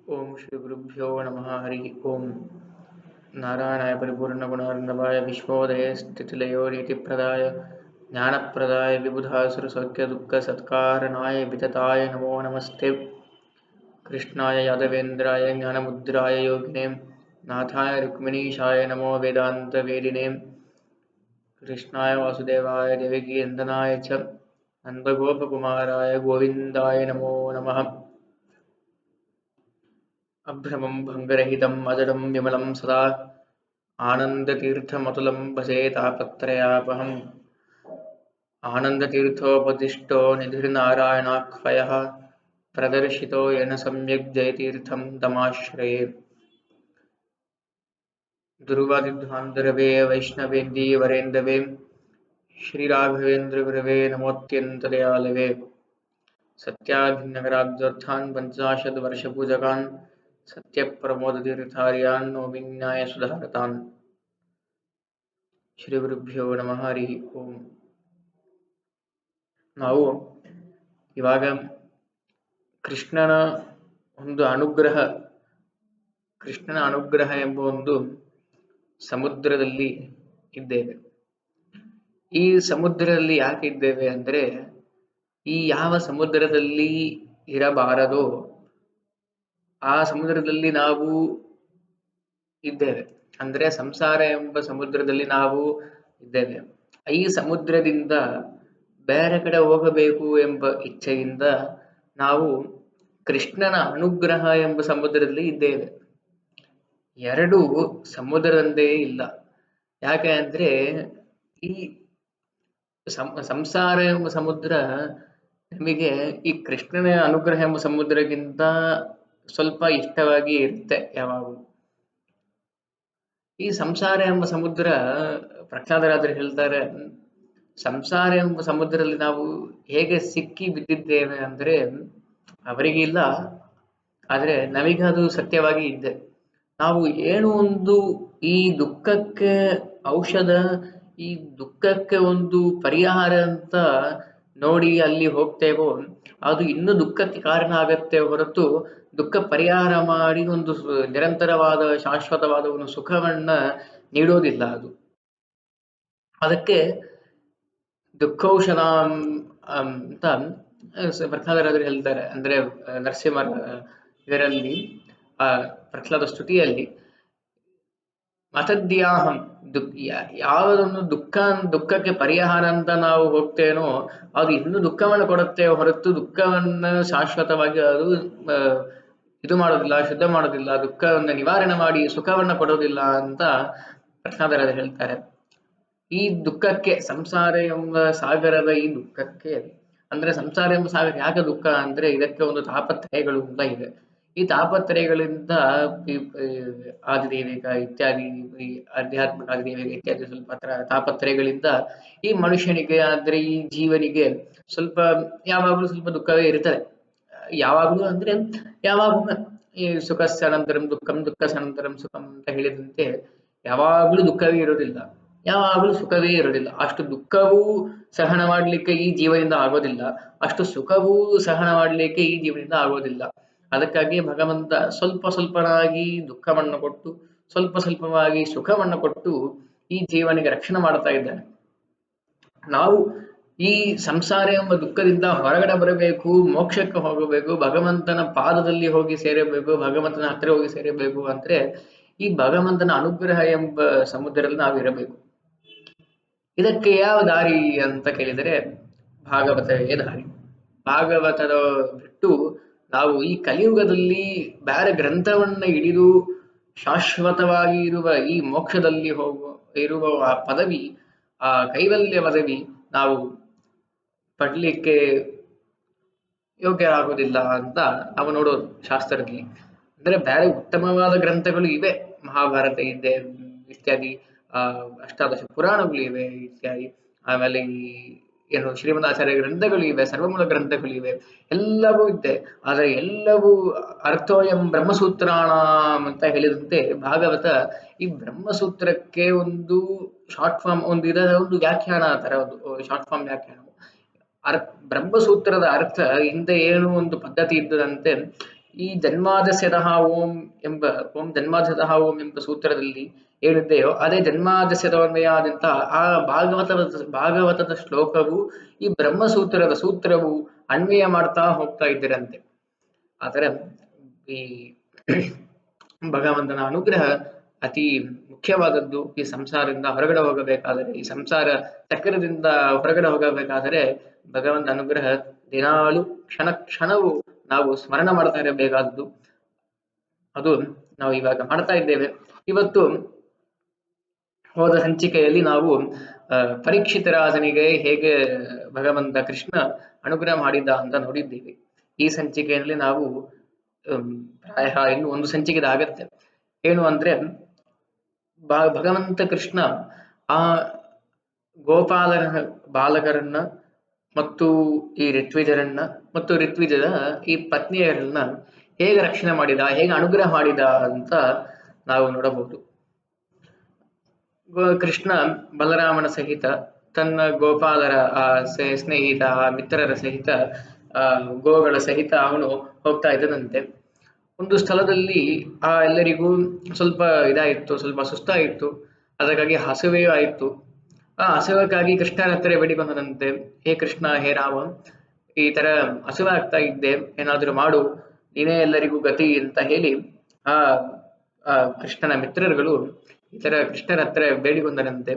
ಓಂ ಶ್ರೀ ಗುರುಭ್ಯೋ ನಮಃ ಹರಿ ಓಂ ನಾರಾಯಣಾಯ ಪರಿಪೂರ್ಣಗುಣಾರ್ಣವಾಯ ವಿಶ್ವೋದಯ ಸ್ಥಿತಿಲಯೋ ನೀತಿಪ್ರದಾಯ ಜ್ಞಾನಪ್ರದಾಯ ವಿಬುಧಾಸುರ ಸೌಖ್ಯ ದುಃಖ ಸತ್ಕಾರಣಾಯ ವಿತತಾಯ ನಮೋ ನಮಸ್ತೆ ಕೃಷ್ಣಾಯ ಯಾದವೇಂದ್ರಾಯ ಜ್ಞಾನಮುದ್ರಾಯ ಯೋಗಿನೇ ನಾಥಾಯ ರುಕ್ಮಿಣೀಶಾಯ ನಮೋ ವೇದಾಂತ ವೇದಿನೇ ಕೃಷ್ಣಾಯ ವಾಸುದೇವಾಯ ದೇವಕೀ ನಂದನಾಯ ಚ ನಂದಗೋಪಕುಮಾರಾಯ ಗೋವಿಂದಾಯ ನಮೋ ನಮಃ अभ्रमं भङ्गरहितम् अजडं विमलं सदा आनन्दतीर्थमतुलं भजे तापत्रयापहम् आनन्दतीर्थोपदिष्टो निधिर्नारायणाख्वयः प्रदर्शितो येन सम्यक् जयतीर्थं तमाश्रये दुर्वादिध्वान्तरवे वैष्णवेन्दीवरेन्दवे श्रीराघवेन्द्रगुरवे नमोऽत्यन्तदयालवे सत्याभिनगराब्दर्थान् पञ्चाशद्वर्षपूजकान् सत्यप्रमोदतीर्थार्यान् नौमि न्यायसुधारतान् ಶ್ರೀ ಗುರುಭ್ಯೋ ನಮಃ ಹರಿ ಓಂ. ನಾವು ಇವಾಗ ಕೃಷ್ಣನ ಅನುಗ್ರಹ ಎಂಬ ಒಂದು ಸಮುದ್ರದಲ್ಲಿ ಇದ್ದೇವೆ. ಈ ಸಮುದ್ರದಲ್ಲಿ ಯಾಕೆ ಇದ್ದೇವೆ ಅಂದರೆ, ಈ ಯಾವ ಸಮುದ್ರದಲ್ಲಿ ಇರಬಾರದೋ ಆ ಸಮುದ್ರದಲ್ಲಿ ನಾವು ಇದ್ದೇವೆ. ಅಂದ್ರೆ ಸಂಸಾರ ಎಂಬ ಸಮುದ್ರದಲ್ಲಿ ನಾವು ಇದ್ದೇವೆ. ಈ ಸಮುದ್ರದಿಂದ ಬೇರೆ ಕಡೆ ಹೋಗಬೇಕು ಎಂಬ ಇಚ್ಛೆಯಿಂದ ನಾವು ಕೃಷ್ಣನ ಅನುಗ್ರಹ ಎಂಬ ಸಮುದ್ರದಲ್ಲಿ ಇದ್ದೇವೆ. ಎರಡು ಸಮುದ್ರದಂದೇ ಇಲ್ಲ. ಯಾಕೆ ಅಂದ್ರೆ ಈ ಸಂಸಾರ ಎಂಬ ಸಮುದ್ರ ನಮಗೆ ಈ ಕೃಷ್ಣನ ಅನುಗ್ರಹ ಎಂಬ ಸಮುದ್ರಕ್ಕಿಂತ ಸ್ವಲ್ಪ ಇಷ್ಟವಾಗಿ ಇರುತ್ತೆ ಯಾವಾಗಲೂ. ಈ ಸಂಸಾರ ಎಂಬ ಸಮುದ್ರ, ಪ್ರಹ್ಲಾದರಾಜರು ಹೇಳ್ತಾರೆ, ಸಂಸಾರ ಎಂಬ ಸಮುದ್ರದಲ್ಲಿ ನಾವು ಹೇಗೆ ಸಿಕ್ಕಿ ಬಿದ್ದಿದ್ದೇವೆ ಅಂದ್ರೆ ಅವರಿಗಿಲ್ಲ, ಆದ್ರೆ ನಮಗದು ಸತ್ಯವಾಗಿ ಇದೆ. ನಾವು ಏನು ಒಂದು ಈ ದುಃಖಕ್ಕೆ ಔಷಧ, ಈ ದುಃಖಕ್ಕೆ ಒಂದು ಪರಿಹಾರ ಅಂತ ನೋಡಿ ಅಲ್ಲಿ ಹೋಗ್ತೇವೋ ಅದು ಇನ್ನೂ ದುಃಖಕ್ಕೆ ಕಾರಣ ಆಗತ್ತೆ ಹೊರತು ದುಃಖ ಪರಿಹಾರ ಮಾಡಿ ಒಂದು ನಿರಂತರವಾದ ಶಾಶ್ವತವಾದ ಒಂದು ಸುಖವನ್ನ ನೀಡೋದಿಲ್ಲ ಅದು. ಅದಕ್ಕೆ ದುಃಖೌಷಧ ಅಂತ ಪ್ರಹ್ಲಾದರಾಜರು ಹೇಳ್ತಾರೆ. ಅಂದ್ರೆ ನರಸಿಂಹ ಇದರಲ್ಲಿ ಆ ಪ್ರಹ್ಲಾದ ಸ್ತುತಿಯಲ್ಲಿ ಮತದ್ಯಾಹಂ ಯಾವುದೊಂದು ದುಃಖಕ್ಕೆ ಪರಿಹಾರ ಅಂತ ನಾವು ಹೋಗ್ತೇನೋ ಅದು ಇನ್ನೂ ದುಃಖವನ್ನು ಕೊಡುತ್ತೆ ಹೊರತು ದುಃಖವನ್ನ ಶಾಶ್ವತವಾಗಿ ಅದು ಇದು ಮಾಡೋದಿಲ್ಲ, ಶುದ್ಧ ಮಾಡೋದಿಲ್ಲ, ದುಃಖವನ್ನ ನಿವಾರಣೆ ಮಾಡಿ ಸುಖವನ್ನ ಕೊಡೋದಿಲ್ಲ ಅಂತ ಪ್ರಹ್ಲಾದರಾಜರು ಹೇಳ್ತಾರೆ. ಈ ದುಃಖಕ್ಕೆ, ಸಂಸಾರ ಎಂಬ ಸಾಗರದ ಈ ದುಃಖಕ್ಕೆ, ಅಂದ್ರೆ ಸಂಸಾರ ಎಂಬ ಸಾಗರ ಯಾಕೆ ದುಃಖ ಅಂದ್ರೆ ಇದಕ್ಕೆ ಒಂದು ತಾಪತ್ರಯಗಳು ಅಂತ ಇದೆ. ಈ ತಾಪತ್ರಯಗಳಿಂದ ಆದಿದೇವಿಕ ಇತ್ಯಾದಿ, ಈ ಆಧ್ಯಾತ್ಮಿಕ ಆದಿದೇವಿಕ ಇತ್ಯಾದಿ ಸ್ವಲ್ಪ ತಾಪತ್ರಯಗಳಿಂದ ಈ ಮನುಷ್ಯನಿಗೆ ಅಂದ್ರೆ ಈ ಜೀವನಿಗೆ ಸ್ವಲ್ಪ ಯಾವಾಗಲೂ ಸ್ವಲ್ಪ ದುಃಖವೇ ಇರ್ತದೆ. ಯಾವಾಗಲೂ ಅಂದ್ರೆ ಯಾವಾಗಲೂ ಈ ಸುಖಸ್ಸನಂತರಂ ದುಃಖಂ, ದುಃಖಸ್ಸನಂತರಂ ಸುಖಂ ಅಂತ ಹೇಳಿದಂತೆ ಯಾವಾಗಲೂ ದುಃಖವೇ ಇರೋದಿಲ್ಲ, ಯಾವಾಗಲೂ ಸುಖವೇ ಇರೋದಿಲ್ಲ. ಅಷ್ಟು ದುಃಖವೂ ಸಹನ ಮಾಡಲಿಕ್ಕೆ ಈ ಜೀವನದಿಂದ ಆಗೋದಿಲ್ಲ, ಅಷ್ಟು ಸುಖವೂ ಸಹನ ಮಾಡಲಿಕ್ಕೆ ಈ ಜೀವನದಿಂದ ಆಗೋದಿಲ್ಲ. ಅದಕ್ಕಾಗಿ ಭಗವಂತ ಸ್ವಲ್ಪ ಸ್ವಲ್ಪನಾಗಿ ದುಃಖವನ್ನು ಕೊಟ್ಟು ಸ್ವಲ್ಪ ಸ್ವಲ್ಪವಾಗಿ ಸುಖವನ್ನು ಕೊಟ್ಟು ಈ ಜೀವನಿಗೆ ರಕ್ಷಣೆ ಮಾಡ್ತಾ ಇದ್ದಾನೆ. ನಾವು ಈ ಸಂಸಾರ ಎಂಬ ದುಃಖದಿಂದ ಹೊರಗಡೆ ಬರಬೇಕು, ಮೋಕ್ಷಕ್ಕೆ ಹೋಗಬೇಕು, ಭಗವಂತನ ಪಾದದಲ್ಲಿ ಹೋಗಿ ಸೇರಬೇಕು, ಭಗವಂತನ ಹತ್ರ ಹೋಗಿ ಸೇರಬೇಕು ಅಂದ್ರೆ ಈ ಭಗವಂತನ ಅನುಗ್ರಹ ಎಂಬ ಸಮುದ್ರದಲ್ಲಿ ನಾವು ಇರಬೇಕು. ಇದಕ್ಕೆ ಯಾವ ದಾರಿ ಅಂತ ಕೇಳಿದರೆ ಭಾಗವತವೇ ದಾರಿ. ಭಾಗವತದ ಬಿಟ್ಟು ನಾವು ಈ ಕಲಿಯುಗದಲ್ಲಿ ಬೇರೆ ಗ್ರಂಥವನ್ನ ಹಿಡಿದು ಶಾಶ್ವತವಾಗಿ ಇರುವ ಈ ಮೋಕ್ಷದಲ್ಲಿ ಇರುವ ಆ ಪದವಿ, ಆ ಕೈವಲ್ಯ ಪದವಿ ನಾವು ಪಡ್ಲಿಕ್ಕೆ ಯೋಗ್ಯರಾಗುವುದಿಲ್ಲ ಅಂತ ನಾವು ನೋಡೋದು ಶಾಸ್ತ್ರದಲ್ಲಿ. ಅಂದ್ರೆ ಬೇರೆ ಉತ್ತಮವಾದ ಗ್ರಂಥಗಳು ಇವೆ, ಮಹಾಭಾರತ ಇದೆ ಇತ್ಯಾದಿ, ಅಷ್ಟಾದಶ ಪುರಾಣಗಳು ಇವೆ ಇತ್ಯಾದಿ, ಆಮೇಲೆ ಈ ಏನು ಶ್ರೀಮದಾಚಾರ್ಯ ಗ್ರಂಥಗಳು ಇವೆ, ಸರ್ವಮೂಲ ಗ್ರಂಥಗಳು ಇವೆ, ಎಲ್ಲವೂ ಇದೆ. ಆದರೆ ಎಲ್ಲವೂ ಅರ್ಥೋಯಂ ಬ್ರಹ್ಮಸೂತ್ರಾಣ ಅಂತ ಹೇಳಿದಂತೆ ಭಾಗವತ ಈ ಬ್ರಹ್ಮಸೂತ್ರಕ್ಕೆ ಒಂದು ಶಾರ್ಟ್ ಫಾರ್ಮ್, ಒಂದು ಇದರ ಒಂದು ವ್ಯಾಖ್ಯಾನ ತರ, ಒಂದು ಶಾರ್ಟ್ ಫಾರ್ಮ್ ವ್ಯಾಖ್ಯಾನ. ಬ್ರಹ್ಮಸೂತ್ರದ ಅರ್ಥ ಹಿಂದೆ ಏನು ಒಂದು ಪದ್ಧತಿ ಇದ್ದದಂತೆ ಈ ಜನ್ಮಾದಸ್ಯತಃ ಓಂ ಎಂಬ ಓಂ ಎಂಬ ಸೂತ್ರದಲ್ಲಿ ಏನಿದೆಯೋ ಅದೇ ಜನ್ಮಾದಸ್ಯದನ್ವಯಾದಂತಹ ಆ ಭಾಗವತದ ಶ್ಲೋಕವು ಈ ಬ್ರಹ್ಮಸೂತ್ರದ ಸೂತ್ರವು ಅನ್ವಯ ಮಾಡ್ತಾ ಹೋಗ್ತಾ ಇದ್ದರಂತೆ. ಆದರೆ ಈ ಭಗವಂತನ ಅನುಗ್ರಹ ಅತಿ ಮುಖ್ಯವಾದದ್ದು. ಈ ಸಂಸಾರದಿಂದ ಹೊರಗಡೆ ಹೋಗಬೇಕಾದರೆ, ಈ ಸಂಸಾರ ಚಕ್ರದಿಂದ ಹೊರಗಡೆ ಹೋಗಬೇಕಾದರೆ ಭಗವಂತ ಅನುಗ್ರಹ ದಿನಾಲು ಕ್ಷಣ ಕ್ಷಣವು ನಾವು ಸ್ಮರಣ ಮಾಡ್ತಾ ಇರಬೇಕಾದದ್ದು. ಅದು ನಾವು ಇವಾಗ ಮಾಡ್ತಾ ಇದ್ದೇವೆ. ಇವತ್ತು ಹೋದ ಸಂಚಿಕೆಯಲ್ಲಿ ನಾವು ಪರೀಕ್ಷಿತರಾಜನಿಗೆ ಹೇಗೆ ಭಗವಂತ ಕೃಷ್ಣ ಅನುಗ್ರಹ ಮಾಡಿದ್ದ ಅಂತ ನೋಡಿದ್ದೀವಿ. ಈ ಸಂಚಿಕೆಯಲ್ಲಿ ನಾವು ಪ್ರಾಯ ಇನ್ನು ಒಂದು ಸಂಚಿಕೆ ಆಗತ್ತೆ. ಏನು ಅಂದ್ರೆ ಭಗವಂತ ಕೃಷ್ಣ ಆ ಗೋಪಾಲರ ಬಾಲಕರನ್ನ ಮತ್ತು ಈ ಋತ್ವಿಜರನ್ನ ಮತ್ತು ಋತ್ವಿಜರ ಈ ಪತ್ನಿಯರನ್ನ ಹೇಗೆ ರಕ್ಷಣೆ ಮಾಡಿದ, ಹೇಗೆ ಅನುಗ್ರಹ ಮಾಡಿದ ಅಂತ ನಾವು ನೋಡಬಹುದು. ಕೃಷ್ಣ ಬಲರಾಮನ ಸಹಿತ ತನ್ನ ಗೋಪಾಲರ ಸ್ನೇಹಿತ ಮಿತ್ರರ ಸಹಿತ ಗೋಗಳ ಸಹಿತ ಅವನು ಹೋಗ್ತಾ ಇದ್ದನಂತೆ. ಒಂದು ಸ್ಥಳದಲ್ಲಿ ಎಲ್ಲರಿಗೂ ಸ್ವಲ್ಪ ಇದಾಯಿತು, ಸ್ವಲ್ಪ ಸುಸ್ತಾಯಿತು. ಅದಕ್ಕಾಗಿ ಹಸುವೆಯೂ ಆಯಿತು. ಆ ಹಸುವಕ್ಕಾಗಿ ಕೃಷ್ಣನ ಹತ್ತಿರ ಬೇಡಿಕೊಂಡನಂತೆ, ಹೇ ಕೃಷ್ಣ, ಹೇ ರಾಮ, ಈ ತರ ಹಸುವೆ ಆಗ್ತಾ ಇದ್ದೆ, ಏನಾದರೂ ಮಾಡು, ನೀನೇ ಎಲ್ಲರಿಗೂ ಗತಿ ಅಂತ ಹೇಳಿ ಆ ಕೃಷ್ಣನ ಮಿತ್ರರುಗಳು ಈ ತರ ಕೃಷ್ಣನ ಹತ್ರ ಬೇಡಿಕೊಂಡರಂತೆ.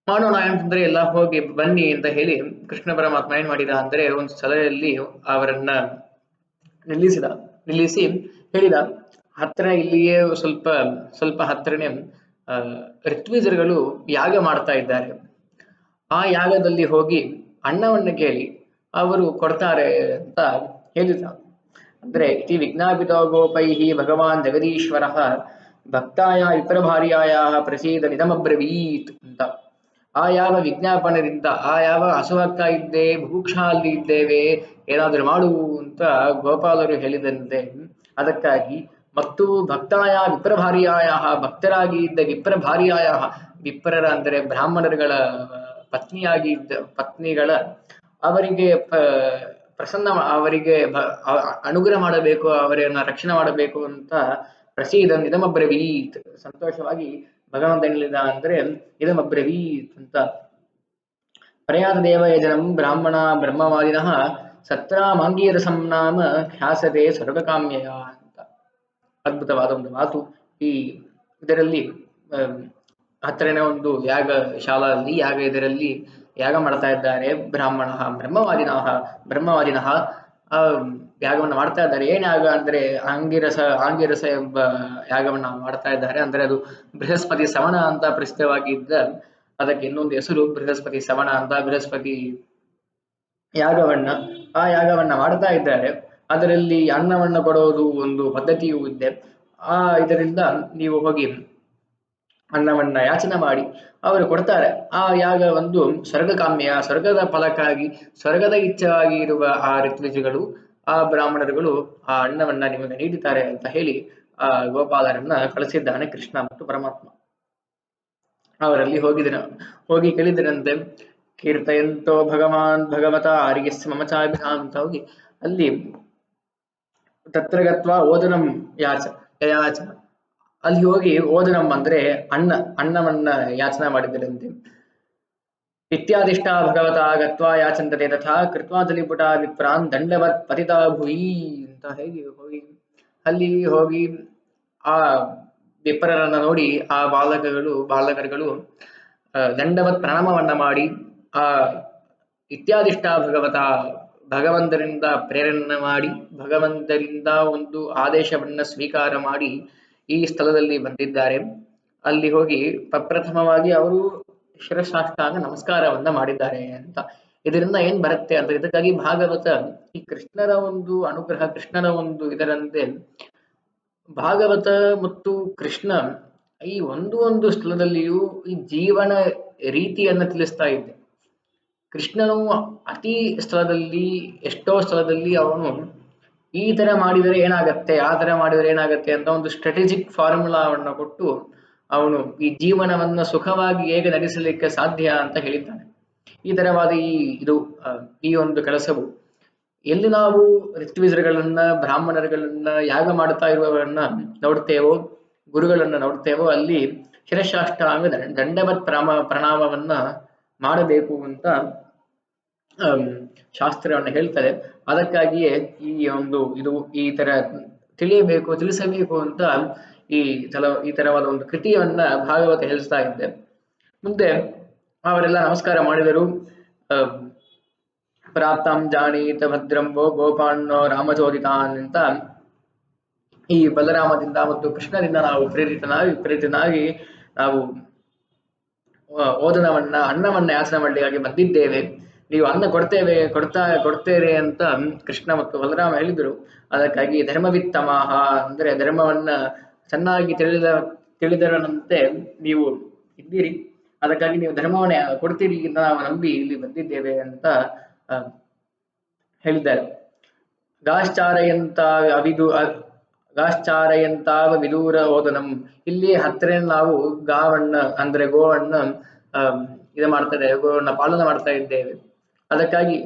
ಮಾಡೋಣ ಅಂತಂದ್ರೆ ಎಲ್ಲ ಹೋಗಿ ಬನ್ನಿ ಅಂತ ಹೇಳಿ ಕೃಷ್ಣ ಪರಮಾತ್ಮ ಏನ್ ಮಾಡಿದ ಅಂದ್ರೆ ಒಂದು ಸ್ಥಳದಲ್ಲಿ ಅವರನ್ನ ನಿಲ್ಲಿಸಿ ಹೇಳಿದ, ಹತ್ರ ಇಲ್ಲಿಯೇ ಸ್ವಲ್ಪ ಹತ್ರನೇ ಋತ್ವಿಜರುಗಳು ಯಾಗ ಮಾಡ್ತಾ ಇದ್ದಾರೆ. ಆ ಯಾಗದಲ್ಲಿ ಹೋಗಿ ಅನ್ನವನ್ನ ಕೇಳಿ ಅವರು ಕೊಡ್ತಾರೆ ಅಂತ ಹೇಳಿದ. ಅಂದ್ರೆ ಇತಿ ವಿಜ್ಞಾಪಿತ ಗೋಪೈಹಿ ಭಗವಾನ್ ಜಗದೀಶ್ವರ ಭಕ್ತಾಯ ವಿಪ್ರಭಾರ್ಯಾಯ ಪ್ರಸೀದ ನಿಧಮಬ್ರವೀತ್ ಅಂತ. ಆ ಯಾವ ವಿಜ್ಞಾಪನದಿಂದ, ಆ ಯಾವ ಹಸುವಾಗ್ತಾ ಇದ್ದೆ, ಭೂಕ್ಷಾ ಅಲ್ಲಿ ಇದ್ದೇವೆ, ಏನಾದರೂ ಮಾಡು ಅಂತ ಗೋಪಾಲರು ಹೇಳಿದಂತೆ ಅದಕ್ಕಾಗಿ ಮತ್ತು ಭಕ್ತಾಯ ವಿಪ್ರಭಾರ್ಯಾಯ ಭಕ್ತರಾಗಿ ಇದ್ದ ವಿಪ್ರಭಾರ್ಯಾಯ, ವಿಪ್ರರ ಅಂದರೆ ಬ್ರಾಹ್ಮಣರುಗಳ ಪತ್ನಿಗಳ ಅವರಿಗೆ ಅವರಿಗೆ ಅನುಗ್ರಹ ಮಾಡಬೇಕು, ಅವರನ್ನ ರಕ್ಷಣೆ ಮಾಡಬೇಕು ಅಂತ ಪ್ರಸೀದ ಇದಮಬ್ರವೀತ್ ಸಂತೋಷವಾಗಿ ಭಗವಂತ ಹೇಳಿದ ಅಂದ್ರೆ ಇದಮಬ್ರವೀತ್ ಅಂತ. ಪ್ರಯಾತ ದೇವಯಜನಂ ಬ್ರಾಹ್ಮಣ ಬ್ರಹ್ಮವಾದಿನಃ ಸತ್ರಾಮಾಂಗೀರಸಂ ನಾಮ ಖ್ಯಾಸತೆ ಸ್ವರ್ಗಕಾಮ್ಯಯ ಅಂತ ಅದ್ಭುತವಾದ ಒಂದು ಮಾತು. ಈ ಇದರಲ್ಲಿ ಹತ್ತಿರನೇ ಒಂದು ಯಾಗ ಶಾಲೆಯಲ್ಲಿ ಇದರಲ್ಲಿ ಯಾಗ ಮಾಡ್ತಾ ಇದ್ದಾರೆ. ಬ್ರಾಹ್ಮಣ ಬ್ರಹ್ಮವಾದಿನಃ ಯಾಗವನ್ನು ಮಾಡ್ತಾ ಇದ್ದಾರೆ. ಏನ್ ಯಾಗ ಅಂದ್ರೆ ಆಂಗಿರಸ ಎಂಬ ಯಾಗವನ್ನ ಮಾಡ್ತಾ ಇದ್ದಾರೆ. ಅಂದ್ರೆ ಅದು ಬೃಹಸ್ಪತಿ ಸವಣ ಅಂತ ಪ್ರಸಿದ್ಧವಾಗಿದ್ದ, ಅದಕ್ಕೆ ಇನ್ನೊಂದು ಹೆಸರು ಬೃಹಸ್ಪತಿ ಸವಣ ಅಂತ. ಬೃಹಸ್ಪತಿ ಆ ಯಾಗವನ್ನ ಮಾಡ್ತಾ ಇದ್ದಾರೆ. ಅದರಲ್ಲಿ ಅನ್ನವನ್ನ ಕೊಡೋದು ಒಂದು ಪದ್ಧತಿಯೂ ಇದೆ. ಇದರಿಂದ ನೀವು ಹೋಗಿ ಅನ್ನವನ್ನ ಯಾಚನೆ ಮಾಡಿ ಅವರು ಕೊಡ್ತಾರೆ. ಆ ಯಾಗ ಒಂದು ಸ್ವರ್ಗಕಾಮ್ಯ, ಸ್ವರ್ಗದ ಫಲಕ್ಕಾಗಿ, ಸ್ವರ್ಗದ ಇಚ್ಛೆಯಾಗಿ ಇರುವ ಆ ಋತ್ವಿಜಗಳು, ಆ ಬ್ರಾಹ್ಮಣರುಗಳು ಆ ಅನ್ನವನ್ನ ನಿಮಗೆ ನೀಡುತ್ತಾರೆ ಅಂತ ಹೇಳಿ ಆ ಗೋಪಾಲರನ್ನ ಕಳಿಸಿದ್ದಾನೆ ಕೃಷ್ಣ ಮತ್ತು ಪರಮಾತ್ಮ. ಅವರಲ್ಲಿ ಹೋಗಿ ಕೇಳಿದರಂತೆ, ಕೀರ್ತಯಂತೋ ಭಗವಾನ್ ಭಗವತ ಆರ್ಯಸ್ಯ ಮಮಚಾಭಿಧಾಂ ಅಂತ ಹೋಗಿ ಅಲ್ಲಿ ತತ್ರ ಗತ್ವ ಓದನಂ ಯಾಚ ಅಲ್ಲಿ ಹೋಗಿ ಓದನಂ ಅಂದ್ರೆ ಅನ್ನವನ್ನ ಯಾಚನೆ ಮಾಡಿದ್ದರಂತೆ. ಇತ್ಯಾದಿಷ್ಟ ಭಗವತ ಗತ್ವಾ ಯಾಚಂತತೆ ತಥಾ ಕೃತ್ವಾಂಜಲಿಪುಟ ವಿಪ್ರಾನ್ ದಂಡವತ್ ಪತಿತಾ ಭುಯಿ ಅಂತ ಹೇಗೆ ಹೋಗಿ ಅಲ್ಲಿ ಹೋಗಿ ಆ ವಿಪ್ರರನ್ನ ನೋಡಿ ಆ ಬಾಲಕರುಗಳು ದಂಡವತ್ ಪ್ರಣಾಮವನ್ನ ಮಾಡಿ ಆ ಇತ್ಯಾದಿಷ್ಟ ಭಗವಂತರಿಂದ ಪ್ರೇರಣೆ ಮಾಡಿ, ಭಗವಂತರಿಂದ ಒಂದು ಆದೇಶವನ್ನ ಸ್ವೀಕಾರ ಮಾಡಿ ಈ ಸ್ಥಳದಲ್ಲಿ ಬಂದಿದ್ದಾರೆ. ಅಲ್ಲಿ ಹೋಗಿ ಪ್ರಪ್ರಥಮವಾಗಿ ಅವರು ಶಿರಸಾಷ್ಟಾಂಗ ನಮಸ್ಕಾರವನ್ನ ಮಾಡಿದ್ದಾರೆ ಅಂತ. ಇದರಿಂದ ಏನ್ ಬರುತ್ತೆ ಅಂತ, ಇದಕ್ಕಾಗಿ ಭಾಗವತ ಈ ಕೃಷ್ಣರ ಒಂದು ಅನುಗ್ರಹ, ಕೃಷ್ಣನ ಒಂದು ಇದರಂತೆ ಭಾಗವತ ಮತ್ತು ಕೃಷ್ಣ ಈ ಒಂದು ಸ್ಥಳದಲ್ಲಿಯೂ ಈ ಜೀವನ ರೀತಿಯನ್ನ ತಿಳಿಸ್ತಾ ಇದೆ. ಕೃಷ್ಣನು ಎಷ್ಟೋ ಸ್ಥಳದಲ್ಲಿ ಅವನು ಈ ತರ ಮಾಡಿದರೆ ಏನಾಗತ್ತೆ, ಆ ತರ ಮಾಡಿದರೆ ಏನಾಗತ್ತೆ ಅಂತ ಒಂದು ಸ್ಟ್ರಾಟಜಿಕ್ ಫಾರ್ಮುಲಾವನ್ನು ಕೊಟ್ಟು ಅವನು ಈ ಜೀವನವನ್ನ ಸುಖವಾಗಿ ಹೇಗೆ ನಡೆಸಲಿಕ್ಕೆ ಸಾಧ್ಯ ಅಂತ ಹೇಳಿದ್ದಾನೆ. ಈ ತರವಾದ ಈ ಒಂದು ಕೆಲಸವು ಎಲ್ಲಿ ನಾವು ಋತ್ವಿಜರುಗಳನ್ನ ಬ್ರಾಹ್ಮಣರುಗಳನ್ನ ಯಾಗ ಮಾಡ್ತಾ ಇರುವವರನ್ನ ನೋಡ್ತೇವೋ, ಗುರುಗಳನ್ನ ನೋಡ್ತೇವೋ, ಅಲ್ಲಿ ಶಿರಶಾಷ್ಟಾಂಗ ದಂಡವತ್ ಪ್ರಣಾಮವನ್ನ ಮಾಡಬೇಕು ಅಂತ ಅಮ್, ಶಾಸ್ತ್ರವನ್ನು ಹೇಳ್ತಾರೆ. ಅದಕ್ಕಾಗಿಯೇ ಈ ಒಂದು ಇದು ಈ ತರ ತಿಳಿಸಬೇಕು ಅಂತ ಈ ಈ ತರವಾದ ಒಂದು ಕೃತಿಯನ್ನ ಭಾಗವತ ಹೇಳಿಸ್ತಾ ಇದ್ದೆ. ಮುಂದೆ ಅವರೆಲ್ಲ ನಮಸ್ಕಾರ ಮಾಡಿದರು. ಅಹ್, ಪ್ರಾಪ್ತಂ ಜಾನೀತ ಭದ್ರಂಬೋ ಗೋಪಾಣ್ಣೋ ರಾಮಚೋದಿತಾನ್ ಅಂತ ಈ ಬಲರಾಮದಿಂದ ಮತ್ತು ಕೃಷ್ಣದಿಂದ ನಾವು ಪ್ರೇರಿತನಾಗಿ ನಾವು ಓದನವನ್ನ ಅನ್ನವನ್ನ ಯಾಚನೆ ಮಾಡಲಿಕ್ಕಾಗಿ ಬಂದಿದ್ದೇವೆ. ನೀವು ಅನ್ನ ಕೊಡ್ತೇರೆ ಅಂತ ಕೃಷ್ಣ ಮತ್ತು ಬಲರಾಮ ಹೇಳಿದರು. ಅದಕ್ಕಾಗಿ ಧರ್ಮವಿತ್ತಮಾಹ ಅಂದ್ರೆ ಧರ್ಮವನ್ನ ಚೆನ್ನಾಗಿ ತಿಳಿದರನಂತೆ ನೀವು ಇದ್ದೀರಿ. ಅದಕ್ಕಾಗಿ ನೀವು ಧರ್ಮವನ್ನ ಕೊಡ್ತೀರಿ ಅಂತ ನಾವು ನಂಬಿ ಇಲ್ಲಿ ಬಂದಿದ್ದೇವೆ ಅಂತ ಹೇಳಿದ್ದಾರೆ. ಗಾಶ್ಚಾರಯಂತಾವ ವಿದೂರ ಓದನಂ. ಇಲ್ಲಿ ಹತ್ತಿರ ನಾವು ಗಾವನ್ನ ಅಂದ್ರೆ ಗೋವನ್ನ ಇದು ಮಾಡ್ತಾರೆ, ಗೋವನ್ನ ಪಾಲನೆ ಮಾಡ್ತಾ ಇದ್ದೇವೆ. ಅದಕ್ಕಾಗಿ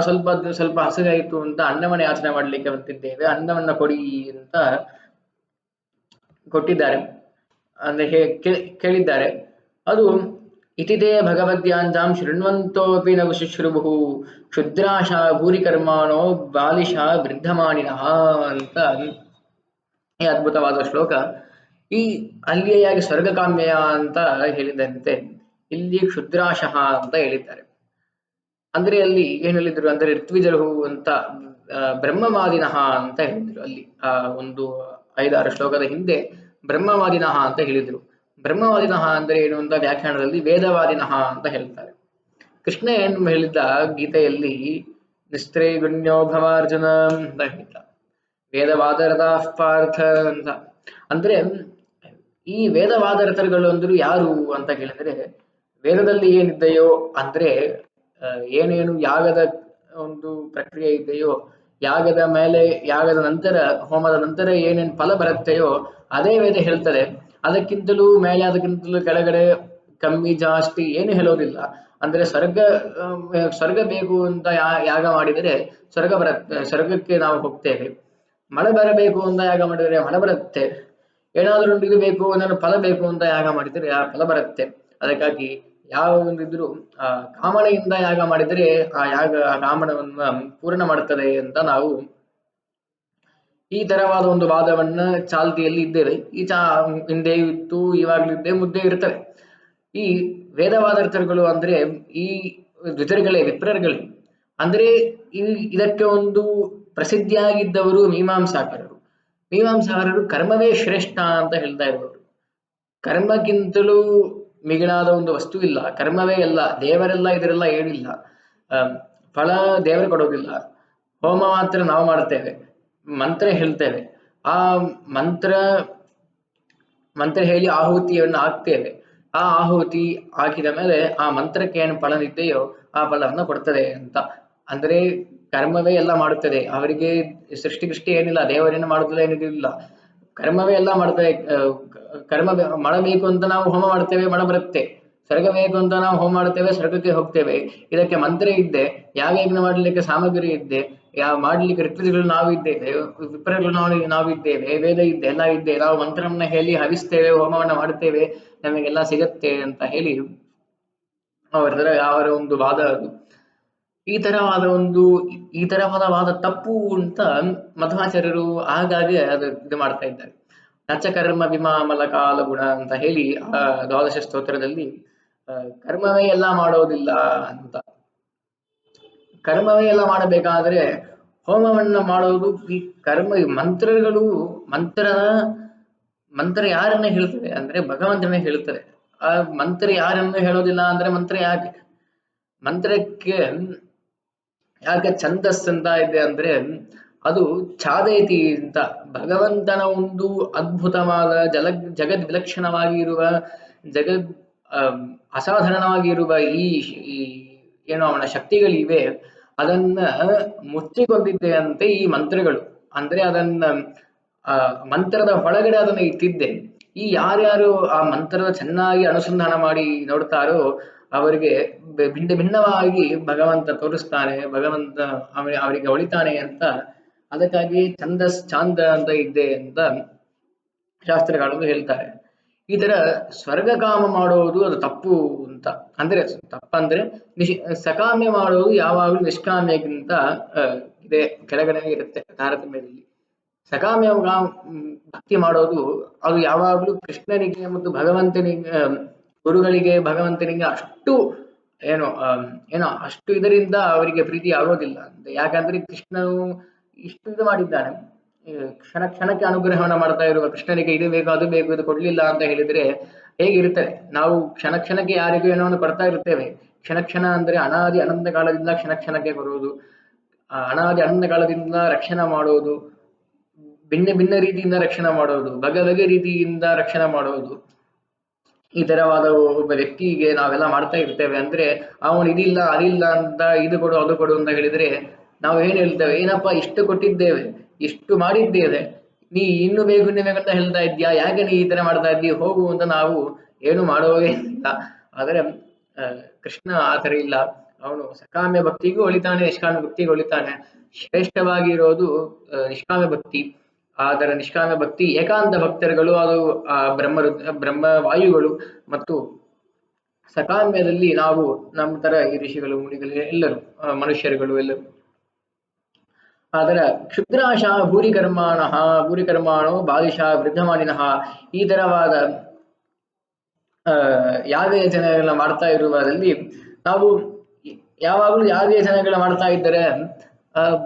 ಸ್ವಲ್ಪ ಹಸಿರಾಯಿತು ಅಂತ ಅನ್ನವನ್ನ ಯಾಚನೆ ಮಾಡಲಿಕ್ಕೆ ಬಂದಿದ್ದೇವೆ, ಅನ್ನವನ್ನ ಕೊಡಿ ಅಂತ ಕೊಟ್ಟಿದ್ದಾರೆ, ಅಂದ್ರೆ ಕೇಳಿದ್ದಾರೆ. ಅದು ಇತಿದೇ ಭಗವದ್ಯಾಂಜಾಂ ಶೃಣ್ವಂತೋಪಿ ನ ಶುಶ್ರುಭು ಕ್ಷುದ್ರಾಶ ಭೂರಿ ಕರ್ಮಾಣೋ ಬಾಲಿಶ ವೃದ್ಧಮಾನಿನಃ ಅಂತ ಈ ಅದ್ಭುತವಾದ ಶ್ಲೋಕ. ಈ ಅಲ್ಲಿಯಾಗಿ ಸ್ವರ್ಗಕಾಮ್ಯ ಅಂತ ಹೇಳಿದಂತೆ ಇಲ್ಲಿ ಕ್ಷುದ್ರಾಶಃ ಅಂತ ಹೇಳಿದ್ದಾರೆ. ಅಂದ್ರೆ ಅಲ್ಲಿ ಏನ್ ಹೇಳಿದ್ರು ಅಂದ್ರೆ ಋತ್ವಿಜರು ಅಂತ ಬ್ರಹ್ಮವಾದಿನಃ ಅಂತ ಹೇಳಿದ್ರು. ಅಲ್ಲಿ ಒಂದು 5-6 ಶ್ಲೋಕದ ಹಿಂದೆ ಬ್ರಹ್ಮವಾದಿನಃ ಅಂತ ಹೇಳಿದ್ರು. ಬ್ರಹ್ಮವಾದಿನಃ ಅಂದ್ರೆ ಏನು ಅಂತ ವ್ಯಾಖ್ಯಾನದಲ್ಲಿ ವೇದವಾದಿನಃ ಅಂತ ಹೇಳ್ತಾರೆ. ಕೃಷ್ಣ ಏನು ಹೇಳಿದ್ದ ಗೀತೆಯಲ್ಲಿ ನಿಸ್ತ್ರೈಗುಣ್ಯೋ ಭವಾರ್ಜುನ ಅಂತ ಹೇಳಿದ್ದ, ವೇದವಾದರದ ಪಾರ್ಥ ಅಂತ. ಅಂದ್ರೆ ಈ ವೇದವಾದರತರುಗಳು ಅಂದ್ರು ಯಾರು ಅಂತ ಕೇಳಿದ್ರೆ, ವೇದದಲ್ಲಿ ಏನಿದೆಯೋ ಅಂದ್ರೆ ಏನೇನು ಯಾಗದ ಒಂದು ಪ್ರಕ್ರಿಯೆ ಇದೆಯೋ, ಯಾಗದ ಮೇಲೆ ಯಾಗದ ನಂತರ ಹೋಮದ ನಂತರ ಏನೇನು ಫಲ ಬರುತ್ತೆಯೋ ಅದೇ ವೇದ ಹೇಳ್ತದೆ. ಅದಕ್ಕಿಂತಲೂ ಮೇಲೆ ಅದಕ್ಕಿಂತಲೂ ಕೆಳಗಡೆ ಕಮ್ಮಿ ಜಾಸ್ತಿ ಏನು ಹೇಳೋದಿಲ್ಲ. ಅಂದ್ರೆ ಸ್ವರ್ಗ ಬೇಕು ಅಂತ ಯಾಗ ಮಾಡಿದರೆ ಸ್ವರ್ಗಕ್ಕೆ ನಾವು ಹೋಗ್ತೇವೆ. ಮಳೆ ಬರಬೇಕು ಅಂತ ಯಾಗ ಮಾಡಿದರೆ ಮಳೆ ಬರುತ್ತೆ. ಏನಾದರೂ ಇದು ಬೇಕು ಏನಾದ್ರು ಫಲ ಬೇಕು ಅಂತ ಯಾಗ ಮಾಡಿದರೆ ಆ ಫಲ ಬರುತ್ತೆ. ಅದಕ್ಕಾಗಿ ಯಾವ ಒಂದಿದ್ರು ಕಾಮನೆಯಿಂದ ಯಾಗ ಮಾಡಿದರೆ ಆ ಕಾಮನವನ್ನ ಪೂರ್ಣ ಮಾಡುತ್ತದೆ ಅಂತ ನಾವು ಈ ತರವಾದ ಒಂದು ವಾದವನ್ನ ಚಾಲ್ತಿಯಲ್ಲಿ ಇದ್ದೇವೆ. ಹಿಂದೆ ಇತ್ತು, ಇವಾಗಲಿದ್ದೆ, ಮುದ್ದೆ ಇರ್ತವೆ. ಈ ವೇದವಾದರ್ಥಗಳು ಅಂದ್ರೆ ಈ ವಿಪ್ರರುಗಳೇ. ಅಂದ್ರೆ ಇದಕ್ಕೆ ಒಂದು ಪ್ರಸಿದ್ಧಿಯಾಗಿದ್ದವರು ಮೀಮಾಂಸಾಕರರು ಕರ್ಮವೇ ಶ್ರೇಷ್ಠ ಅಂತ ಹೇಳ್ತಾ ಇರುವರು. ಕರ್ಮಕ್ಕಿಂತಲೂ ಮಿಗಿಲಾದ ಒಂದು ವಸ್ತು ಇಲ್ಲ, ಕರ್ಮವೇ ಎಲ್ಲ, ದೇವರೆಲ್ಲ ಇದರೆಲ್ಲ ಏನಿಲ್ಲ. ಫಲ ದೇವರು ಕೊಡೋದಿಲ್ಲ, ಹೋಮ ಮಾತ್ರ ನಾವು ಮಾಡ್ತೇವೆ, ಮಂತ್ರ ಹೇಳ್ತೇವೆ, ಆ ಮಂತ್ರ ಹೇಳಿ ಆಹುತಿಯನ್ನು ಹಾಕ್ತೇವೆ. ಆ ಆಹುತಿ ಹಾಕಿದ ಮೇಲೆ ಆ ಮಂತ್ರಕ್ಕೆ ಏನು ಫಲನಿದೆಯೋ ಆ ಫಲವನ್ನು ಕೊಡ್ತದೆ ಅಂತ. ಅಂದ್ರೆ ಕರ್ಮವೇ ಎಲ್ಲ ಮಾಡುತ್ತದೆ, ಅವರಿಗೆ ಸೃಷ್ಟಿ ಏನಿಲ್ಲ, ದೇವರೇನು ಮಾಡುತ್ತದೆ ಏನಿಲ್ಲ, ಕರ್ಮವೇ ಎಲ್ಲ ಮಾಡ್ತದೆ. ಕರ್ಮ ಮಾಡಬೇಕು ಅಂತ ನಾವು ಹೋಮ ಮಾಡ್ತೇವೆ, ಮಳ ಬರುತ್ತೆ. ಸ್ವರ್ಗ ಬೇಕು ಅಂತ ನಾವು ಹೋಮ ಮಾಡ್ತೇವೆ, ಸ್ವರ್ಗಕ್ಕೆ ಹೋಗ್ತೇವೆ. ಇದಕ್ಕೆ ಮಂತ್ರ ಇದ್ದೆ, ಯಾಗಯಜ್ಞ ಮಾಡಲಿಕ್ಕೆ ಸಾಮಗ್ರಿ ಇದ್ದೆ, ಮಾಡ್ಲಿಕ್ಕೆ ಋತ್ವಿಜಗಳು ನಾವು ಇದ್ದೇವೆ, ವಿಪ್ರಗಳು ನಾವು ಇದ್ದೇವೆ, ವೇದ ಇದ್ದೆ, ಎಲ್ಲ ಇದ್ದೆ. ನಾವು ಮಂತ್ರವನ್ನ ಹೇಳಿ ಹವಿಸ್ತೇವೆ, ಹೋಮವನ್ನ ಮಾಡುತ್ತೇವೆ, ನಮಗೆಲ್ಲ ಸಿಗತ್ತೆ ಅಂತ ಹೇಳಿ ಅವರ ಒಂದು ವಾದ ಅದು. ಈ ತರವಾದ ವಾದ ತಪ್ಪು ಅಂತ ಮಧ್ವಾಚಾರ್ಯರು ಆಗಾಗ್ಗೆ ಅದು ಇದು ಮಾಡ್ತಾ ಇದ್ದಾರೆ. ನಚಕರ್ಮ ವಿಮಾಮಲ ಕಾಲ ಗುಣ ಅಂತ ಹೇಳಿ ಆ ದ್ವಾದಶ ಸ್ತೋತ್ರದಲ್ಲಿ ಕರ್ಮವೇ ಎಲ್ಲ ಮಾಡೋದಿಲ್ಲ ಅಂತ. ಕರ್ಮವೇ ಎಲ್ಲ ಮಾಡಬೇಕಾದ್ರೆ ಹೋಮವನ್ನ ಮಾಡೋದು ಈ ಮಂತ್ರಗಳು ಮಂತ್ರ ಯಾರನ್ನ ಹೇಳ್ತದೆ ಅಂದ್ರೆ ಭಗವಂತನೇ ಹೇಳ್ತದೆ. ಆ ಮಂತ್ರ ಯಾರನ್ನು ಹೇಳೋದಿಲ್ಲ ಅಂದ್ರೆ ಮಂತ್ರ ಮಂತ್ರಕ್ಕೆ ಯಾಕೆ ಛಂದಸ್ ಅಂತ ಇದೆ ಅಂದ್ರೆ ಅದು ಛಾದಯತಿ ಅಂತ. ಭಗವಂತನ ಒಂದು ಅದ್ಭುತವಾದ ಜಗದ್ ವಿಲಕ್ಷಣವಾಗಿ ಇರುವ ಅಸಾಧಾರಣವಾಗಿ ಇರುವ ಈ ಏನು ಅವನ ಶಕ್ತಿಗಳಿವೆ, ಅದನ್ನ ಮುಚ್ಚಿಕೊಂಡಿದ್ದೆ ಅಂತೆ ಈ ಮಂತ್ರಗಳು. ಅಂದ್ರೆ ಅದನ್ನ ಮಂತ್ರದ ಒಳಗಡೆ ಅದನ್ನ ಇಟ್ಟಿದ್ದೆ. ಈ ಯಾರ್ಯಾರು ಆ ಮಂತ್ರದ ಚೆನ್ನಾಗಿ ಅನುಸಂಧಾನ ಮಾಡಿ ನೋಡ್ತಾರೋ ಅವರಿಗೆ ಭಿನ್ನ ಭಿನ್ನವಾಗಿ ಭಗವಂತ ತೋರಿಸ್ತಾನೆ, ಭಗವಂತ ಅವರಿಗೆ ಒಳಿತಾನೆ ಅಂತ. ಅದಕ್ಕಾಗಿ ಛಂದಸ್ ಛಾಂದ ಅಂತ ಇದ್ದೆ ಅಂತ ಶಾಸ್ತ್ರಗಳು ಹೇಳ್ತಾರೆ. ಈ ತರ ಸ್ವರ್ಗ ಕಾಮ ಮಾಡೋದು ಅದು ತಪ್ಪು ಅಂತ. ಅಂದ್ರೆ ತಪ್ಪಂದ್ರೆ ಸಕಾಮ್ಯ ಮಾಡೋದು ಯಾವಾಗಲೂ ನಿಷ್ಕಾಮ್ಯಕ್ಕಿಂತ ಇದೆ ಕೆಳಗಡೆ ಇರುತ್ತೆ ತಾರತಮ್ಯದಲ್ಲಿ. ಸಕಾಮ್ಯ ಭಕ್ತಿ ಮಾಡೋದು ಅದು ಯಾವಾಗಲೂ ಕೃಷ್ಣನಿಗೆ ಮತ್ತು ಭಗವಂತನಿಗೆ, ಗುರುಗಳಿಗೆ ಭಗವಂತನಿಗೆ ಅಷ್ಟು ಏನು ಏನೋ ಅಷ್ಟು ಇದರಿಂದ ಅವರಿಗೆ ಪ್ರೀತಿ ಆಗೋದಿಲ್ಲ ಅಂತ. ಯಾಕಂದ್ರೆ ಕೃಷ್ಣನು ಇಷ್ಟು ಇದು ಮಾಡಿದ್ದಾನೆ, ಕ್ಷಣ ಕ್ಷಣಕ್ಕೆ ಅನುಗ್ರಹವನ್ನ ಮಾಡ್ತಾ ಇರುವ ಕೃಷ್ಣನಿಗೆ ಇದು ಬೇಕು ಅದು ಬೇಕು ಇದು ಕೊಡ್ಲಿಲ್ಲ ಅಂತ ಹೇಳಿದ್ರೆ ಹೇಗಿರ್ತದೆ? ನಾವು ಕ್ಷಣ ಕ್ಷಣಕ್ಕೆ ಯಾರಿಗೂ ಏನೋ ಒಂದು ಕೊಡ್ತಾ ಇರ್ತೇವೆ. ಕ್ಷಣ ಕ್ಷಣ ಅಂದ್ರೆ ಅನಾದಿ ಅನಂತ ಕಾಲದಿಂದ ಕ್ಷಣ ಕ್ಷಣಕ್ಕೆ ಬರುವುದು, ಅನಾದಿ ಅನಂತ ಕಾಲದಿಂದ ರಕ್ಷಣೆ ಮಾಡೋದು, ಭಿನ್ನ ಭಿನ್ನ ರೀತಿಯಿಂದ ರಕ್ಷಣೆ ಮಾಡೋದು, ಬಗೆ ಬಗೆ ರೀತಿಯಿಂದ ರಕ್ಷಣೆ ಮಾಡೋದು. ಈ ತರವಾದ ಒಬ್ಬ ವ್ಯಕ್ತಿಗೆ ನಾವೆಲ್ಲ ಮಾಡ್ತಾ ಇರ್ತೇವೆ. ಅಂದ್ರೆ ಅವನು ಇದಿಲ್ಲ ಅದಿಲ್ಲ ಅಂತ, ಇದು ಕೊಡು ಅದು ಕೊಡು ಅಂತ ಹೇಳಿದ್ರೆ ನಾವು ಏನ್ ಹೇಳ್ತೇವೆ? ಏನಪ್ಪಾ ಇಷ್ಟು ಕೊಟ್ಟಿದ್ದೇವೆ, ಇಷ್ಟು ಮಾಡಿದ್ದೇವೆ, ನೀ ಇನ್ನು ಬೇಕು ಇನ್ನು ಬೇಕಂತ ಹೇಳ್ತಾ ಇದ್ಯಾ, ಯಾಕೆ ನೀ ಈ ತರ ಮಾಡ್ತಾ ಇದ್ದೀಯ, ಹೋಗು ಅಂತ ನಾವು ಏನು ಮಾಡೋದೇ ಇಲ್ಲ. ಆದರೆ ಕೃಷ್ಣ ಆ ತರ ಇಲ್ಲ. ಅವನು ಸಕಾಮ್ಯ ಭಕ್ತಿಗೂ ಒಳಿತಾನೆ, ನಿಷ್ಕಾಮ್ಯ ಭಕ್ತಿಗೂ ಒಳಿತಾನೆ. ಶ್ರೇಷ್ಠವಾಗಿರೋದು ನಿಷ್ಕಾಮ್ಯ ಭಕ್ತಿ. ಅದರ ನಿಷ್ಕಾಮ್ಯ ಭಕ್ತಿ ಏಕಾಂತ ಭಕ್ತರುಗಳು, ಅದು ಬ್ರಹ್ಮ ವಾಯುಗಳು ಮತ್ತು ಸಕಾಮ್ಯದಲ್ಲಿ ನಾವು ನಮ್ಮ ತರ ಈ ಋಷಿಗಳು ಮುನಿಗಳು ಎಲ್ಲರೂ ಮನುಷ್ಯರುಗಳು ಎಲ್ಲರೂ. ಅದರ ಕ್ಷುದ್ರಾಶ ಭೂರಿಕರ್ಮಾಣೋ ಬಾಲಿಶಃ ವೃದ್ಧಮಾನಿನಃ, ಈ ತರವಾದ ಯಾಗ ಯಜನೆಗಳನ್ನ ಮಾಡ್ತಾ ಇರುವುದರಲ್ಲಿ ನಾವು ಯಾವಾಗಲೂ ಯಾಗ ಯಜನೆಗಳ ಮಾಡ್ತಾ ಇದ್ದರೆ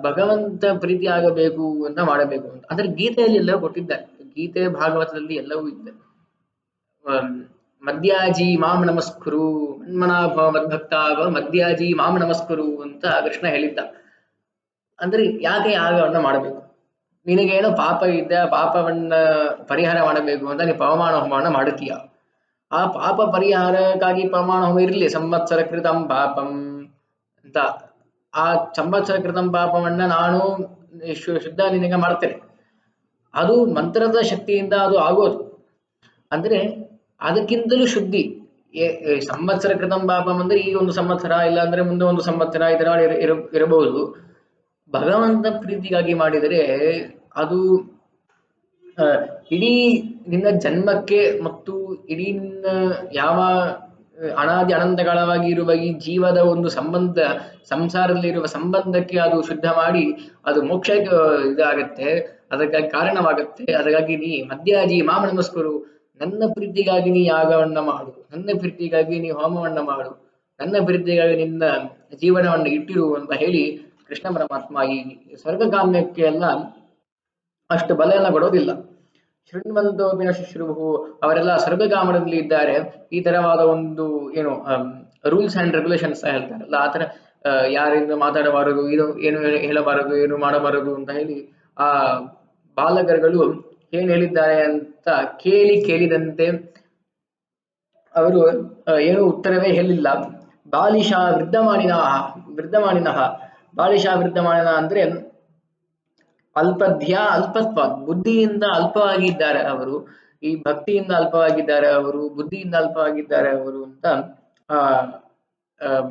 ಭಗವಂತ ಪ್ರೀತಿ ಆಗಬೇಕು ಅಂತ ಮಾಡಬೇಕು ಅಂತ. ಅಂದ್ರೆ ಗೀತೆಯಲ್ಲಿ ಎಲ್ಲವೂ ಕೊಟ್ಟಿದ್ದಾರೆ, ಗೀತೆ ಭಾಗವತದಲ್ಲಿ ಎಲ್ಲವೂ ಇದೆ. ಮದ್ಯಾಜಿ ಮಾಂ ನಮಸ್ಕುರು ಮನ್ಮನಾಭವ ಮದ್ಭಕ್ತಾಭವ ಮದ್ಯಾಜಿ ಮಾಂ ನಮಸ್ಕುರು ಅಂತ ಕೃಷ್ಣ ಹೇಳಿದ್ದ. ಅಂದ್ರೆ ಯಾಕೆ ಯಾಗವನ್ನ ಮಾಡಬೇಕು? ನಿನಗೇನೋ ಪಾಪ ಇದ್ದ, ಪಾಪವನ್ನ ಪರಿಹಾರ ಮಾಡಬೇಕು ಅಂತ ನೀವು ಪವಮಾನ ಹೋಮವನ್ನ ಮಾಡುತ್ತೀಯ. ಆ ಪಾಪ ಪರಿಹಾರಕ್ಕಾಗಿ ಪವಮಾನ ಹೋಮ ಇರಲಿ, ಸಂವತ್ಸರ ಕೃತಂ ಪಾಪಂ ಅಂತ. ಆ ಸಂವತ್ಸರ ಕೃತಂ ಪಾಪವನ್ನ ನಾನು ಶುದ್ಧ ನಿನಗೆ ಮಾಡ್ತೇನೆ, ಅದು ಮಂತ್ರದ ಶಕ್ತಿಯಿಂದ ಅದು ಆಗೋದು. ಅಂದ್ರೆ ಅದಕ್ಕಿಂತಲೂ ಶುದ್ಧಿ ಸಂವತ್ಸರ ಕೃತಂ ಪಾಪಂ ಅಂದ್ರೆ ಈಗ ಒಂದು ಸಂವತ್ಸರ, ಇಲ್ಲ ಅಂದ್ರೆ ಮುಂದೆ ಒಂದು ಸಂವತ್ಸರ ಈ ತರ ಇರಬಹುದು. ಭಗವಂತ ಪ್ರೀತಿಗಾಗಿ ಮಾಡಿದರೆ ಅದು ಇಡೀ ನಿನ್ನ ಜನ್ಮಕ್ಕೆ ಮತ್ತು ಇಡೀ ನಿನ್ನ ಯಾವ ಅನಾದಿ ಅನಂತಕಾಲವಾಗಿ ಇರುವ ಈ ಜೀವದ ಒಂದು ಸಂಬಂಧ, ಸಂಸಾರದಲ್ಲಿರುವ ಸಂಬಂಧಕ್ಕೆ ಅದು ಶುದ್ಧ ಮಾಡಿ ಅದು ಮೋಕ್ಷಕ್ಕೆ ಇದಾಗತ್ತೆ, ಅದಕ್ಕಾಗಿ ಕಾರಣವಾಗತ್ತೆ. ಅದಕ್ಕಾಗಿ ನೀ ಮದ್ಯಾಜಿ ಮಾಂ ನಮಸ್ಕರು, ನನ್ನ ಪ್ರೀತಿಗಾಗಿ ನೀ ಯಾಗವನ್ನ ಮಾಡು, ನನ್ನ ಪ್ರೀತಿಗಾಗಿ ನೀ ಹೋಮವನ್ನ ಮಾಡು, ನನ್ನ ಪ್ರೀತಿಗಾಗಿ ನಿನ್ನ ಜೀವನವನ್ನು ಇಟ್ಟಿರು ಅಂತ ಹೇಳಿ ಕೃಷ್ಣ ಪರಮಾತ್ಮ ಈ ಸ್ವರ್ಗಕಾಮ್ಯಕ್ಕೆ ಎಲ್ಲ ಅಷ್ಟು ಬಲ ಎಲ್ಲ ಕೊಡೋದಿಲ್ಲ. ಶೃಣ್ವಂತೋಪಿನ ಶುಶ್ರೂಷು, ಅವರೆಲ್ಲ ಸ್ವರ್ಗಕಾಮದಲ್ಲಿ ಇದ್ದಾರೆ. ಈ ತರವಾದ ಒಂದು ಏನು ರೂಲ್ಸ್ ಅಂಡ್ ರೆಗ್ಯುಲೇಷನ್ಸ್ ಹೇಳ್ತಾರಲ್ಲ, ಆ ತರ ಯಾರಿಂದ ಮಾತಾಡಬಾರದು, ಏನು ಹೇಳಬಾರದು, ಏನು ಮಾಡಬಾರದು ಅಂತ ಹೇಳಿ ಆ ಬಾಲಕರುಗಳು ಏನ್ ಹೇಳಿದ್ದಾರೆ ಅಂತ ಕೇಳಿದಂತೆ ಅವರು ಏನು ಉತ್ತರವೇ ಹೇಳಿಲ್ಲ. ಬಾಲಿಶ ವೃದ್ಧಮಾನಿನಃ ಬಾಲಿಶ ವೃದ್ಧಮಾನಿನ ಅಂದ್ರೆ ಅಲ್ಪತ್ವ, ಬುದ್ಧಿಯಿಂದ ಅಲ್ಪವಾಗಿದ್ದಾರೆ ಅವರು, ಈ ಭಕ್ತಿಯಿಂದ ಅಲ್ಪವಾಗಿದ್ದಾರೆ ಅವರು, ಬುದ್ಧಿಯಿಂದ ಅಲ್ಪವಾಗಿದ್ದಾರೆ ಅವರು ಅಂತ ಆ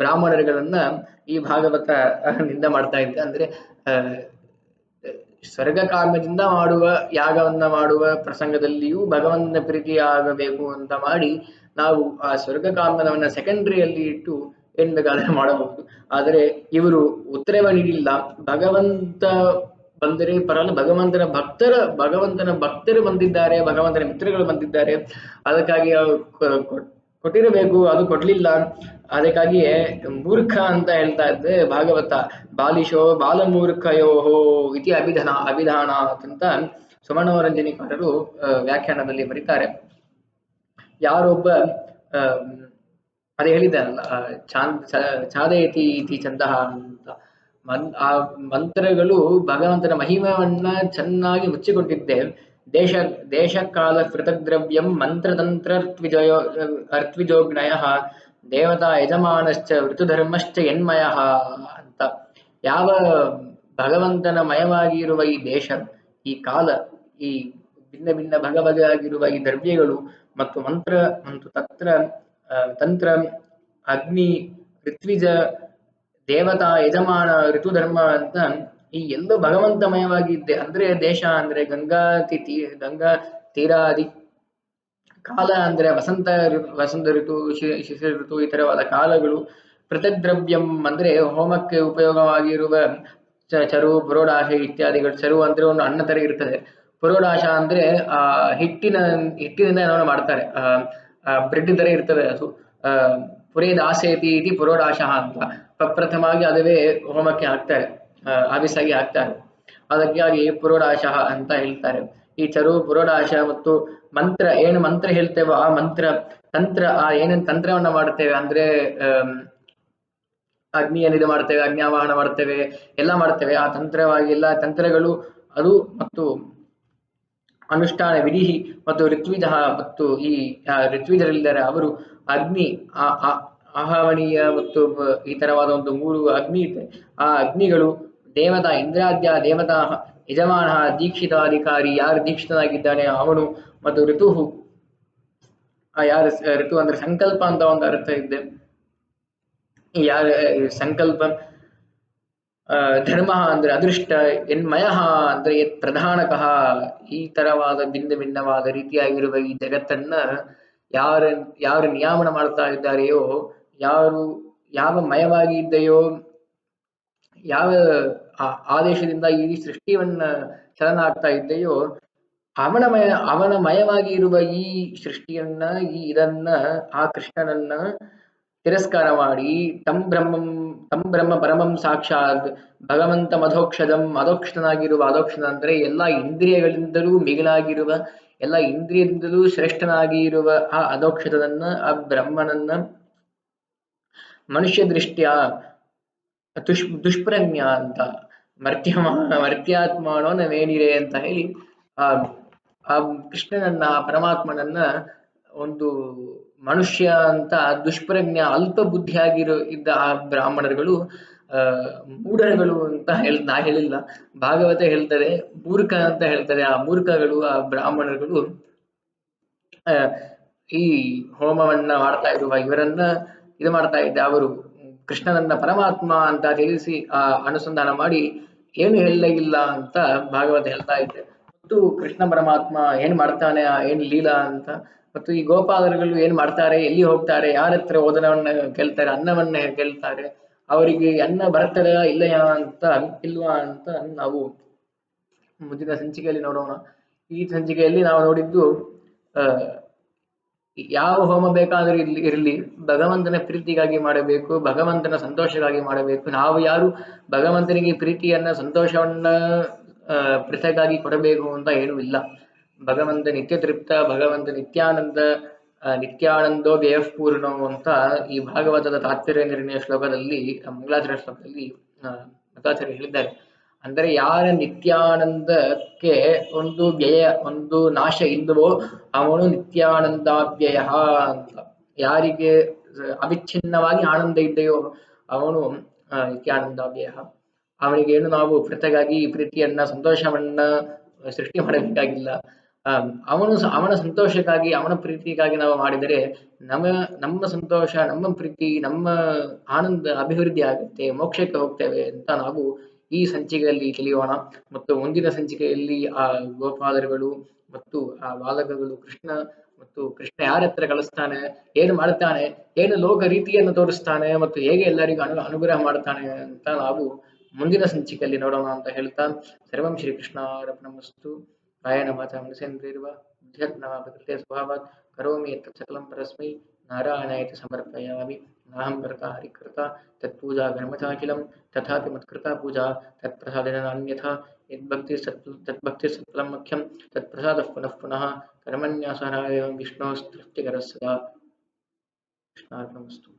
ಬ್ರಾಹ್ಮಣರುಗಳನ್ನ ಈ ಭಾಗವತ ನಿಂದ ಮಾಡ್ತಾ ಇದ್ದ. ಅಂದ್ರೆ ಸ್ವರ್ಗಕಾಮ್ಯದಿಂದ ಮಾಡುವ ಯಾಗವನ್ನ ಮಾಡುವ ಪ್ರಸಂಗದಲ್ಲಿಯೂ ಭಗವಂತನ ಪ್ರೀತಿ ಆಗಬೇಕು ಅಂತ ಮಾಡಿ ನಾವು ಆ ಸ್ವರ್ಗಕಾಮ್ಯವನ್ನ ಸೆಕೆಂಡ್ರಿಯಲ್ಲಿ ಇಟ್ಟು ಏನ್ ಬೇಕಾದ್ರೆ ಮಾಡಬಹುದು. ಆದರೆ ಇವರು ಉತ್ತರವೇ ನೀಡಿಲ್ಲ. ಭಗವಂತ ಬಂದರೆ ಪರಲ್ಲ, ಭಗವಂತನ ಭಕ್ತರು ಬಂದಿದ್ದಾರೆ, ಭಗವಂತನ ಮಿತ್ರಗಳು ಬಂದಿದ್ದಾರೆ, ಅದಕ್ಕಾಗಿ ಕೊಟ್ಟಿರಬೇಕು, ಅದು ಕೊಡ್ಲಿಲ್ಲ. ಅದಕ್ಕಾಗಿಯೇ ಮೂರ್ಖ ಅಂತ ಹೇಳ್ತಾ ಇದ್ದೆ ಭಾಗವತ. ಬಾಲಿಶೋ ಬಾಲಮೂರ್ಖಯೋಹೋ ಇತಿ ಅಭಿಧಾನ ಅಂತ ಸುಮನೋರಂಜನಿಕಾರರು ವ್ಯಾಖ್ಯಾನದಲ್ಲಿ ಬರೀತಾರೆ. ಯಾರೊಬ್ಬ ಅದೇ ಹೇಳಿದ್ದಾರಲ್ಲ, ಚಾದಯತಿ ಇತಿ ಚಂದಃ ಅಂತ, ಆ ಮಂತ್ರಗಳು ಭಗವಂತನ ಮಹಿಮವನ್ನ ಚೆನ್ನಾಗಿ ಮುಚ್ಚಿಕೊಂಡಿದ್ದೆ. ದೇಶಕಾಲ ಪೃಥಗ್ದ್ರವ್ಯಂ ಮಂತ್ರತಂತ್ರ ಅರ್ತ್ವಿಜೋಗ್ನಯ ದೇವತಾ ಯಜಮಾನಶ್ಚ ಋತುಧರ್ಮಶ್ಚ ಯನ್ಮಯ ಅಂತ. ಯಾವ ಭಗವಂತನ ಮಯವಾಗಿ ಇರುವ ಈ ದೇಶ, ಈ ಕಾಲ, ಈ ಭಿನ್ನ ಭಿನ್ನ ಬಗೆಯಾಗಿರುವ ಈ ದ್ರವ್ಯಗಳು ಮತ್ತು ಮಂತ್ರ ಮತ್ತು ತಂತ್ರ ಅಗ್ನಿ, ಋತ್ವಿಜ, ದೇವತಾ, ಯಜಮಾನ, ಋತುಧರ್ಮ ಅಂತ ಈ ಎಲ್ಲ ಭಗವಂತಮಯವಾಗಿದ್ದೆ. ಅಂದ್ರೆ ದೇಶ ಅಂದ್ರೆ ಗಂಗಾ ತೀರಾದಿ, ಕಾಲ ಅಂದ್ರೆ ವಸಂತ ಋತು, ಶಿಶಿರ ಋತು, ಇತರವಾದ ಕಾಲಗಳು. ಪೃಥಕ್ ದ್ರವ್ಯಂ ಅಂದ್ರೆ ಹೋಮಕ್ಕೆ ಉಪಯೋಗವಾಗಿರುವ ಚರು, ಪುರೋಡಾಶ ಇತ್ಯಾದಿಗಳು. ಚರು ಅಂದ್ರೆ ಒಂದು ಅನ್ನ ತರ ಇರ್ತದೆ. ಪುರೋಡಾಶ ಅಂದ್ರೆ ಆ ಹಿಟ್ಟಿನಿಂದ ಏನೋ ಮಾಡ್ತಾರೆ. ಬ್ರೆಡ್ ತರ ಇರ್ತದೆ ಅದು. ಆ ಪುರೇದಾಸೇತಿ ಇತಿ ಪುರೋಡಾಶ ಅಂತ ಪ್ರಪ್ರಥಮವಾಗಿ ಅದುವೇ ಹೋಮಕ್ಕೆ ಹಾಕ್ತಾರೆ, ಹವಿಸ್ಸಾಗಿ ಹಾಕ್ತಾರೆ. ಅದಕ್ಕಾಗಿ ಪುರೋಡಾಶ ಅಂತ ಹೇಳ್ತಾರೆ. ಈ ಚರು, ಪುರೋಡಾಶ ಮತ್ತು ಮಂತ್ರ, ಏನು ಮಂತ್ರ ಹೇಳ್ತೇವೋ ಆ ಮಂತ್ರ, ತಂತ್ರ, ಆ ಏನೇನು ತಂತ್ರವನ್ನ ಮಾಡ್ತೇವೆ ಅಂದ್ರೆ ಅಗ್ನಿಯನ್ನು ಇದು ಮಾಡ್ತೇವೆ, ಅಗ್ನಿಯಾವಾಹನ ಮಾಡ್ತೇವೆ, ಎಲ್ಲ ಮಾಡ್ತೇವೆ. ಆ ತಂತ್ರವಾಗಿ ಎಲ್ಲ ತಂತ್ರಗಳು ಅದು, ಮತ್ತು ಅನುಷ್ಠಾನ ವಿಧಿ, ಮತ್ತು ಋತ್ವಿಜ, ಮತ್ತು ಈ ಋತ್ವಿಜರಿದ್ದಾರೆ ಅವರು ಅಗ್ನಿ, ಆಹವನೀಯ ಮತ್ತು ಈ ತರವಾದ ಒಂದು 3 ಅಗ್ನಿ ಇದೆ. ಆ ಅಗ್ನಿಗಳು ದೇವತಾ, ಇಂದ್ರಾದ್ಯ ದೇವತಾ, ಯಜಮಾನ, ದೀಕ್ಷಿತಾಧಿಕಾರಿ, ಯಾರು ದೀಕ್ಷಿತನಾಗಿದ್ದಾನೆ ಅವನು, ಮತ್ತು ಋತು, ಯಾರು ಋತು ಅಂದ್ರೆ ಸಂಕಲ್ಪ ಅಂತ ಒಂದು ಅರ್ಥ ಇದೆ. ಯಾರ ಸಂಕಲ್ಪ, ಧರ್ಮ ಅಂದ್ರೆ ಅದೃಷ್ಟ, ಎನ್ಮಯ ಅಂದ್ರೆ ಯತ್ ಪ್ರಧಾನಕಃ, ಈ ತರವಾದ ಭಿನ್ನ ಭಿನ್ನವಾದ ರೀತಿಯಾಗಿರುವ ಈ ಜಗತ್ತನ್ನ ಯಾರು ನಿಯಾಮನ ಮಾಡ್ತಾ ಇದ್ದಾರೆಯೋ, ಯಾರು ಯಾವ ಮಯವಾಗಿ ಇದೆಯೋ, ಯಾವ ಆದೇಶದಿಂದ ಈ ಸೃಷ್ಟಿಯನ್ನ ಚಲನ ಆಗ್ತಾ ಇದೆಯೋ ಅವನ ಮಯವಾಗಿ ಇರುವ ಈ ಸೃಷ್ಟಿಯನ್ನ, ಇದನ್ನ, ಆ ಕೃಷ್ಣನನ್ನ ತಿರಸ್ಕಾರ ಮಾಡಿ ತಂ ಬ್ರಹ್ಮ ಪರಮಂ ಸಾಕ್ಷಾತ್ ಭಗವಂತ ಮಧೋಕ್ಷಜಂ, ಅಧೋಕ್ಷಣನಾಗಿರುವ ಅಂದ್ರೆ ಎಲ್ಲ ಇಂದ್ರಿಯಗಳಿಂದಲೂ ಮಿಗಿಲಾಗಿರುವ, ಎಲ್ಲ ಇಂದ್ರಿಯದಿಂದಲೂ ಶ್ರೇಷ್ಠನಾಗಿ ಇರುವ ಆ ಅಧೋಕ್ಷಜನನ್ನ, ಆ ಬ್ರಹ್ಮನನ್ನ ಮನುಷ್ಯ ದೃಷ್ಟಿಯ ದುಷ್ಪ್ರಜ್ಞ ಅಂತ, ಮರ್ತ್ಯಾತ್ಮಾನೋ ನವೇನಿರೆ ಅಂತ ಹೇಳಿ ಆ ಕೃಷ್ಣನನ್ನ, ಪರಮಾತ್ಮನನ್ನ ಒಂದು ಮನುಷ್ಯ ಅಂತ ದುಷ್ಪ್ರಜ್ಞ, ಅಲ್ಪ ಇದ್ದ ಆ ಬ್ರಾಹ್ಮಣರುಗಳು, ಮೂಢರುಗಳು ಅಂತ ನಾ ಹೇಳಿಲ್ಲ, ಭಾಗವತ ಹೇಳ್ತಾರೆ ಮೂರ್ಖ ಅಂತ ಹೇಳ್ತಾರೆ. ಆ ಮೂರ್ಖಗಳು, ಆ ಬ್ರಾಹ್ಮಣರುಗಳು ಈ ಹೋಮವನ್ನ ಮಾಡ್ತಾ ಇರುವ ಇವರನ್ನ ಇದು ಮಾಡ್ತಾ ಇದ್ದ. ಅವರು ಕೃಷ್ಣನನ್ನ ಪರಮಾತ್ಮ ಅಂತ ತಿಳಿಸಿ ಅನುಸಂಧಾನ ಮಾಡಿ ಏನು ಹೇಳಲಿಲ್ಲ ಅಂತ ಭಾಗವತ ಹೇಳ್ತಾ ಇದ್ದೆ. ಮತ್ತು ಕೃಷ್ಣ ಪರಮಾತ್ಮ ಏನ್ ಮಾಡ್ತಾನೆ, ಏನ್ ಲೀಲಾ ಅಂತ, ಮತ್ತು ಈ ಗೋಪಾಲರುಗಳು ಏನ್ ಮಾಡ್ತಾರೆ, ಎಲ್ಲಿ ಹೋಗ್ತಾರೆ, ಯಾರ ಹತ್ರ ಓದನವನ್ನ ಕೇಳ್ತಾರೆ, ಅನ್ನವನ್ನ ಕೇಳ್ತಾರೆ, ಅವರಿಗೆ ಅನ್ನ ಬರ್ತದ ಇಲ್ವಾ ಅಂತ ನಾವು ಮುಂದಿನ ಸಂಚಿಕೆಯಲ್ಲಿ ನೋಡೋಣ. ಈ ಸಂಚಿಕೆಯಲ್ಲಿ ನಾವು ನೋಡಿದ್ದು ಯಾವ ಹೋಮ ಬೇಕಾದರೂ ಇರಲಿ ಭಗವಂತನ ಪ್ರೀತಿಗಾಗಿ ಮಾಡಬೇಕು, ಭಗವಂತನ ಸಂತೋಷಕ್ಕಾಗಿ ಮಾಡಬೇಕು. ನಾವು ಯಾರು ಭಗವಂತನಿಗೆ ಪ್ರೀತಿಯನ್ನ, ಸಂತೋಷವನ್ನ ಪೃಥಕ್ಕಾಗಿ ಕೊಡಬೇಕು ಅಂತ ಏನೂ ಇಲ್ಲ. ಭಗವಂತ ನಿತ್ಯ ತೃಪ್ತ, ಭಗವಂತ ನಿತ್ಯಾನಂದ, ನಿತ್ಯಾನಂದೋ ವ್ಯಯಪೂರ್ಣೋ ಅಂತ ಈ ಭಾಗವತದ ತಾತ್ಪರ್ಯ ನಿರ್ಣಯ ಶ್ಲೋಕದಲ್ಲಿ, ಮಂಗಳಾಚರಣ ಶ್ಲೋಕದಲ್ಲಿ ಮಧ್ವಾಚಾರ್ಯರು ಹೇಳಿದ್ದಾರೆ. ಅಂದರೆ ಯಾರ ನಿತ್ಯಾನಂದಕ್ಕೆ ಒಂದು ವ್ಯಯ, ಒಂದು ನಾಶ ಇಲ್ಲವೋ ಅವನು ನಿತ್ಯಾನಂದಾವ್ಯಯ ಅಂತ. ಯಾರಿಗೆ ಅವಿಚ್ಛಿನ್ನವಾಗಿ ಆನಂದ ಇದೆಯೋ ಅವನು ನಿತ್ಯಾನಂದಾವ್ಯಯ. ಅವನಿಗೇನು ನಾವು ಪೃಥಕ್ಕಾಗಿ ಪ್ರೀತಿಯನ್ನ, ಸಂತೋಷವನ್ನ ಸೃಷ್ಟಿ ಮಾಡಬೇಕಾಗಿಲ್ಲ. ಅವನ ಸಂತೋಷಕ್ಕಾಗಿ, ಅವನ ಪ್ರೀತಿಗಾಗಿ ನಾವು ಮಾಡಿದರೆ ನಮ್ಮ ಸಂತೋಷ, ನಮ್ಮ ಪ್ರೀತಿ, ನಮ್ಮ ಆನಂದ ಅಭಿವೃದ್ಧಿ ಆಗುತ್ತೆ, ಮೋಕ್ಷಕ್ಕೆ ಹೋಗ್ತೇವೆ ಅಂತ ನಾವು ಈ ಸಂಚಿಕೆಯಲ್ಲಿ ತಿಳಿಯೋಣ. ಮತ್ತು ಮುಂದಿನ ಸಂಚಿಕೆಯಲ್ಲಿ ಆ ಗೋಪಾಲರುಗಳು ಮತ್ತು ಆ ಬಾಲಕಗಳು, ಮತ್ತು ಕೃಷ್ಣ ಯಾರ ಹತ್ರ ಕಳಿಸ್ತಾನೆ, ಏನು ಮಾಡ್ತಾನೆ, ಏನು ಲೋಕ ರೀತಿಯನ್ನು ತೋರಿಸ್ತಾನೆ, ಮತ್ತು ಹೇಗೆ ಎಲ್ಲರಿಗೂ ಅನುಗ್ರಹ ಮಾಡ್ತಾನೆ ಅಂತ ನಾವು ಮುಂದಿನ ಸಂಚಿಕೆಯಲ್ಲಿ ನೋಡೋಣ ಅಂತ ಹೇಳ್ತಾ, ಸರ್ವಂ ಶ್ರೀಕೃಷ್ಣಾರ್ಪಣಮಸ್ತು. ಕಾಯೇನ ವಾಚಾ ಮನಸೇಂದ್ರಿಯರ್ವ ಬುದ್ಧ್ಯಾತ್ಮನಾ ಪ್ರಕೃತಿಯ ಸ್ವಭಾವಾತ್ ಕರೋಮಿ ಯತ್ ಸಕಲಂ ಪರಸ್ಮೈ ನಾರಾಯಣಾಯತಿ ಸಮರ್ಪಯಾಮಿ. ನಾಹಂ ಕರ್ತಾ ಹರಿಕೃತಾ ತತ್ಪೂಜಾ ಘರ್ಮಚಾಖಿಲಂ ತಥಾಪಿ ಮತ್ಕೃತಾ ಪೂಜಾ ತತ್ಪ್ರಸಾದೇನ ನಾನ್ಯಥಾ ತದ್ಭಕ್ತಿರ್ಸತ್ಫಲಂ ಮುಖ್ಯಂ ತತ್ಪ್ರಸಾದಃ ಪುನಃ ಪುನಃ ಕರ್ಮಣ್ಯಾಸನಾಯ ವಿಷ್ಣೋಸ್ತೃಪ್ತಿಕರಃ ಸದಾ. ಕೃಷ್ಣಾರ್ಪಣಮಸ್ತು.